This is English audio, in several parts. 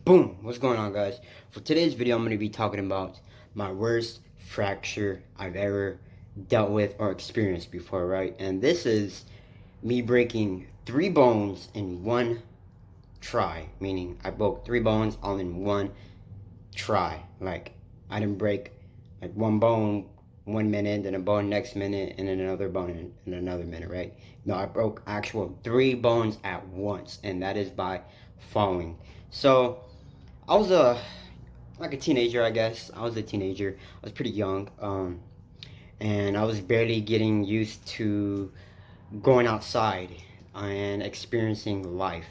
Boom! What's going on, guys? For today's video, I'm going to be talking about my worst fracture I've ever dealt with or experienced before, right? And this is me breaking 3 bones in one try, meaning I broke 3 bones all in one try. Like, I didn't break like one bone 1 minute, then a bone next minute, and then another bone in another minute, right? No, I broke actual 3 bones at once, and that is by falling. So, I was like a teenager, I guess. I was a teenager. I was pretty young, and I was barely getting used to going outside and experiencing life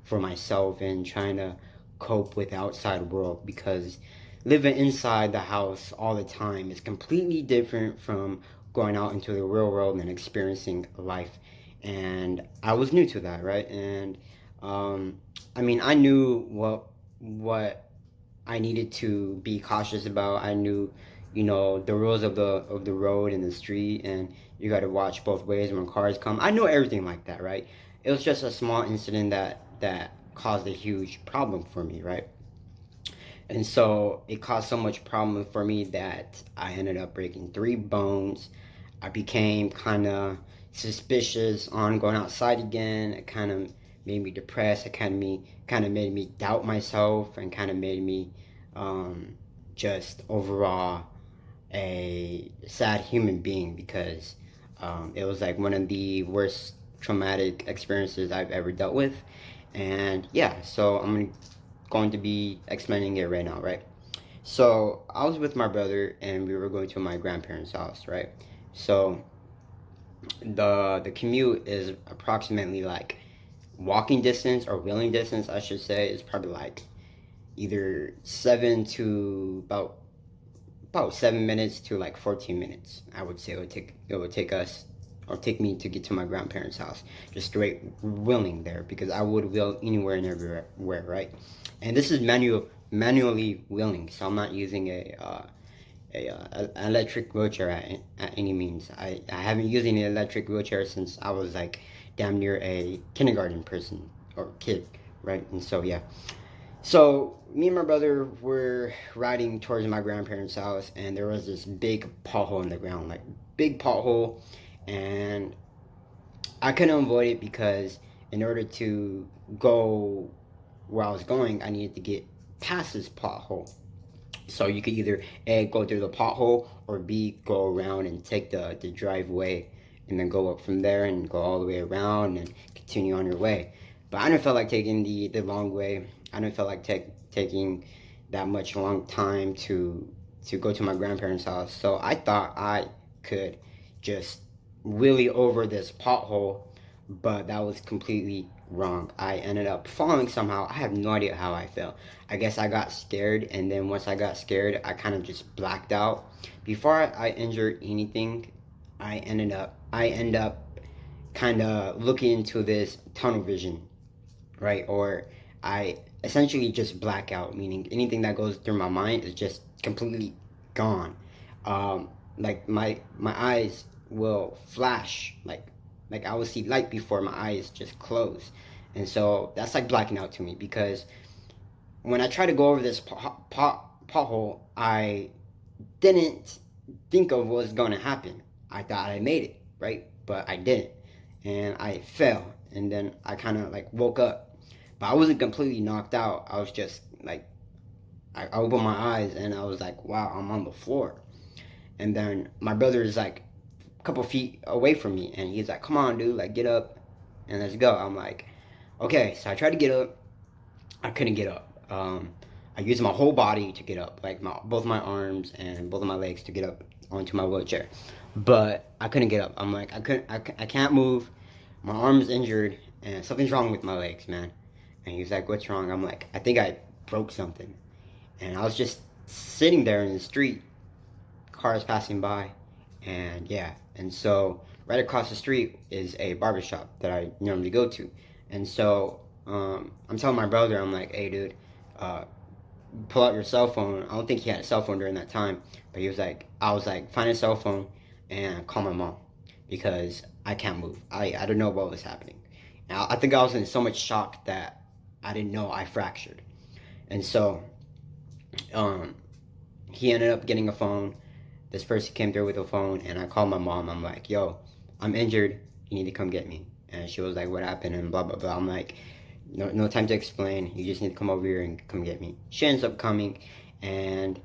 for myself and trying to cope with the outside world because living inside the house all the time is completely different from going out into the real world and experiencing life. And I was new to that, right? And I mean, I knew what I needed to be cautious about. I knew, the rules of the road and the street, and you got to watch both ways when cars come. I know everything like that, right? It was just a small incident that caused a huge problem for me, right? And so it caused so much problem for me that I ended up breaking 3 bones. I became kind of suspicious on going outside again. It kind of made me depressed. It kind of made me doubt myself and kind of made me just overall a sad human being because it was like one of the worst traumatic experiences I've ever dealt with. And yeah, so I'm going to be explaining it right now, right? So I was with my brother and we were going to my grandparents' house, right? So the commute is approximately like walking distance or wheeling distance, I should say, is probably like either 7 to about 7 minutes to like 14 minutes. I would say it would take us or take me to get to my grandparents' house, just straight wheeling there because I would wheel anywhere and everywhere, right? And this is manually wheeling, so I'm not using a electric wheelchair at any means. I haven't used any electric wheelchair since I was like damn near a kindergarten person or kid, right? And so yeah, so me and my brother were riding towards my grandparents' house, and there was this big pothole in the ground, like big pothole, and I couldn't avoid it because in order to go where I was going, I needed to get past this pothole. So you could either A, go through the pothole, or B, go around and take the driveway and then go up from there and go all the way around and continue on your way. But I didn't feel like taking the long way. I didn't feel like taking that much long time to go to my grandparents' house. So I thought I could just wheelie over this pothole, but that was completely wrong. I ended up falling somehow. I have no idea how I fell. I guess I got scared, and then once I got scared, I kind of just blacked out. Before I injured anything, I end up kind of looking into this tunnel vision, right? Or I essentially just black out, meaning anything that goes through my mind is just completely gone. Like my eyes will flash, like I will see light before my eyes just close, and so that's like blacking out to me because when I try to go over this pothole, I didn't think of what was going to happen. I thought I made it, right? But I didn't. And I fell. And then I kind of like woke up. But I wasn't completely knocked out. I was just like, I opened my eyes and I was like, wow, I'm on the floor. And then my brother is like a couple feet away from me. And he's like, come on, dude, like get up and let's go. I'm like, okay. So I tried to get up. I couldn't get up. I used my whole body to get up, like both my arms and both of my legs to get up onto my wheelchair, but I couldn't get up. I'm like, I can't move. My arm's injured, and something's wrong with my legs, man. And he's like, what's wrong? I'm like, I think I broke something. And I was just sitting there in the street, cars passing by, and yeah. And so right across the street is a barbershop that I normally go to, and so I'm telling my brother, I'm like, hey, dude, uh, pull out your cell phone. I don't think he had a cell phone during that time, but I was like, find a cell phone and call my mom because I can't move. I don't know what was happening. And I think I was in so much shock that I didn't know I fractured. And so he ended up getting a phone. This person came through with a phone, and I called my mom. I'm like, yo, I'm injured. You need to come get me. And she was like, what happened? And blah, blah, blah. I'm like, no time to explain. You just need to come over here and come get me. She ends up coming, and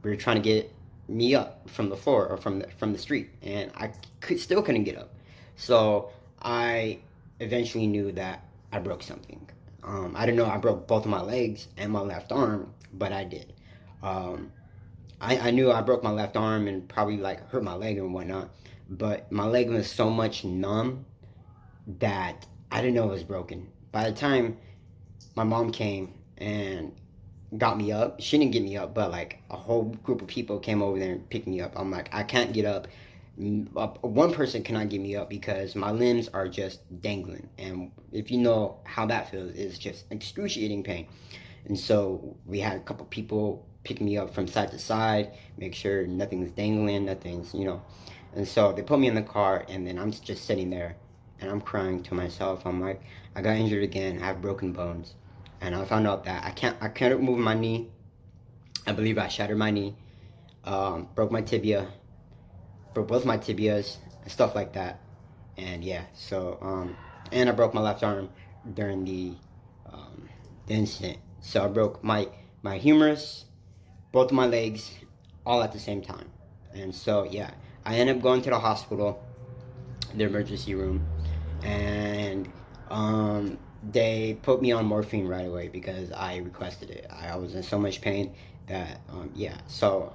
we were trying to get me up from the floor or from the street, and still couldn't get up. So I eventually knew that I broke something. I didn't know I broke both of my legs and my left arm, but I did. Um, I knew I broke my left arm and probably like hurt my leg and whatnot, but my leg was so much numb that I didn't know it was broken. By the time my mom came and got me up, she didn't get me up, but like a whole group of people came over there and picked me up. I'm like, I can't get up. One person cannot get me up because my limbs are just dangling, and if you know how that feels, it's just excruciating pain. And so we had a couple people pick me up from side to side, make sure nothing's dangling, nothing's. And so they put me in the car, and then I'm just sitting there, and I'm crying to myself. I'm like, I got injured again. I have broken bones, and I found out that I can't move my knee. I believe I shattered my knee, broke my tibia, broke both my tibias, and stuff like that. And yeah, so and I broke my left arm during the incident. So I broke my humerus, both of my legs, all at the same time. And so yeah, I ended up going to the hospital, the emergency room, and they put me on morphine right away because I requested it. I was in so much pain that yeah. So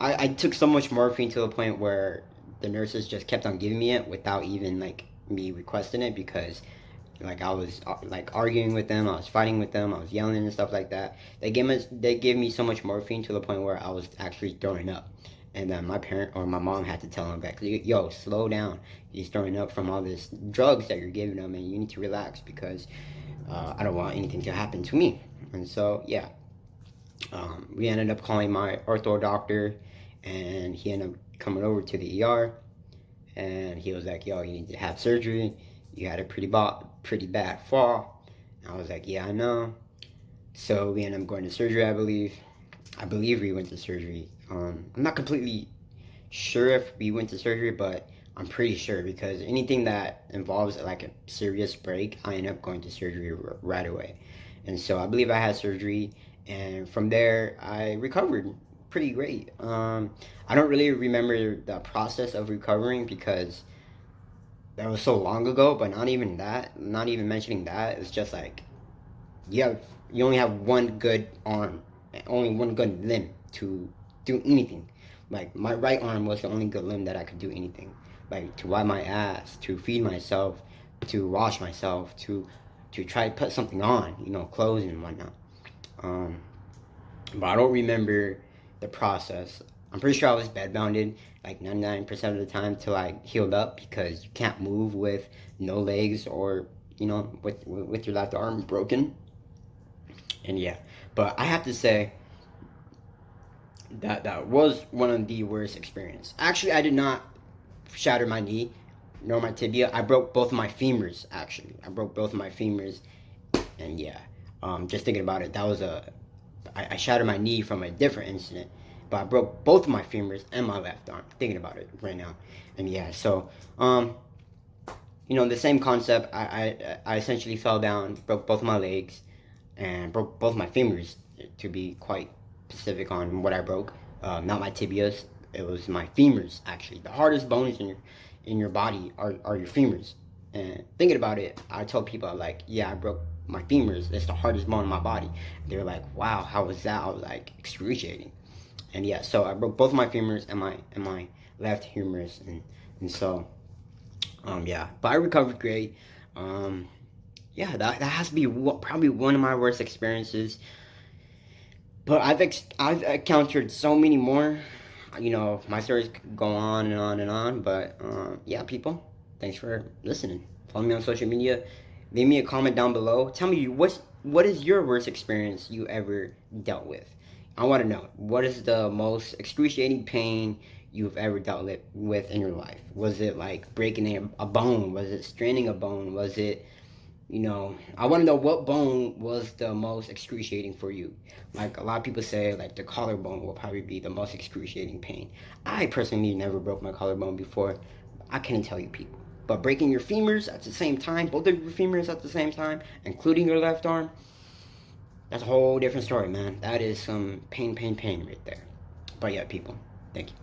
I took so much morphine to the point where the nurses just kept on giving me it without even like me requesting it, because like I was like arguing with them, I was fighting with them, I was yelling and stuff like that. They gave me so much morphine to the point where I was actually throwing up. And then my parent or my mom had to tell him back, yo, slow down. He's throwing up from all this drugs that you're giving him, and you need to relax because I don't want anything to happen to me. And so, yeah, we ended up calling my ortho doctor, and he ended up coming over to the ER, and he was like, yo, you need to have surgery. You had a pretty bad fall. And I was like, yeah, I know. So we ended up going to surgery, I believe. I believe we went to surgery. I'm not completely sure if we went to surgery, but I'm pretty sure because anything that involves like a serious break, I end up going to surgery right away. And so I believe I had surgery, and from there I recovered pretty great. I don't really remember the process of recovering because that was so long ago, but not even that, not even mentioning that. It's just like you only have one good arm, only one good limb to do anything. Like my right arm was the only good limb that I could do anything. Like to wipe my ass, to feed myself, to wash myself, to try to put something on, clothes and whatnot. Um, but I don't remember the process. I'm pretty sure I was bedbounded like 99% of the time till I healed up, because you can't move with no legs or with your left arm broken. And yeah, but I have to say that was one of the worst experiences. Actually, I did not shatter my knee nor my tibia. I broke both of my femurs. Actually, I broke both of my femurs, and yeah, just thinking about it, that was I shattered my knee from a different incident, but I broke both of my femurs and my left arm. Thinking about it right now, and yeah, so the same concept. I essentially fell down, broke both of my legs, and broke both my femurs, to be quite specific on what I broke. Not my tibias. It was my femurs, actually. The hardest bones in your body are your femurs. And thinking about it, I told people, like, yeah, I broke my femurs. It's the hardest bone in my body. They were like, wow, how was that? I was like, excruciating. And yeah, so I broke both my femurs and my left humerus, and so yeah, but I recovered great. Yeah, that has to be probably one of my worst experiences. But I've encountered so many more. My stories go on and on and on. But yeah, people, thanks for listening. Follow me on social media. Leave me a comment down below. Tell me what is your worst experience you ever dealt with. I want to know, what is the most excruciating pain you've ever dealt with in your life? Was it like breaking a bone? Was it straining a bone? Was it You know, I want to know what bone was the most excruciating for you. Like a lot of people say, like the collarbone will probably be the most excruciating pain. I personally never broke my collarbone before. I couldn't tell you people. But breaking your femurs at the same time, both of your femurs at the same time, including your left arm, that's a whole different story, man. That is some pain, pain, pain right there. But yeah, people, thank you.